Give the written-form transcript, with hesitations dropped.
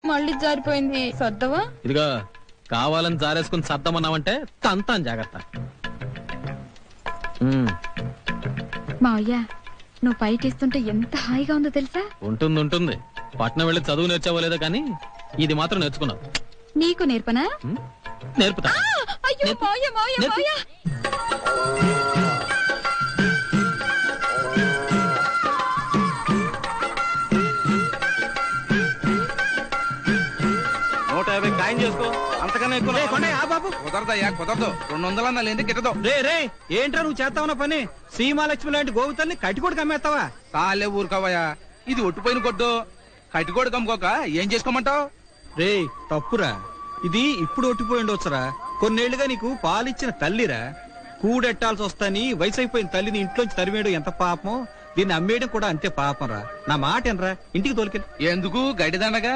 మళ్ళీ జారిపోయింది సర్దవా? ఇదిగా కావాలని జారేసుకుని సర్దమన్నావంటే తంతాను జాగ్రత్త. మావయ్య నువ్వు పైకిస్తుంటే ఎంత హాయిగా ఉందో తెలుసా? ఉంటుంది. పట్నం వెళ్ళి చదువు నేర్చావో లేదో కానీ ఇది మాత్రం నేర్చుకున్నావు. నీకు నేర్పనా? నేర్పుతా. అయ్యో మావయ్య మావయ్య మావయ్య. 150 ఖాయం చేసుకో. అంతకన్నా ఎక్కువ బాబు కుదరదయ్యా, కుదరదు. 200 లేని గిట్టదు. రే ఏంట్రా నువ్వు చేస్తావున్న పని? సీమాలక్ష్మి లాంటి గోవుతల్ని కట్టికోడు కమ్మేస్తావా? తాలే ఊరుకోవయ్యా, ఇది ఒట్టిపోయిన కొట్టు. కట్టికోడు కమ్ముకోక ఏం చేసుకోమంటావు? రే తప్పురా, ఇది ఇప్పుడు ఒట్టిపోయి ఉండొచ్చురా. కొన్నేళ్లుగా నీకు పాలిచ్చిన తల్లిరా. కూడెట్టాల్సి వస్తాని వయసు అయిపోయిన తల్లిని ఇంట్లోంచి తరిమేయడం ఎంత పాపమో, దీన్ని అమ్మేయడం కూడా అంతే పాపం రా. నా మాట ఎనరా, ఇంటికి తోలికెళ్ళి. ఎందుకు గడిదండగా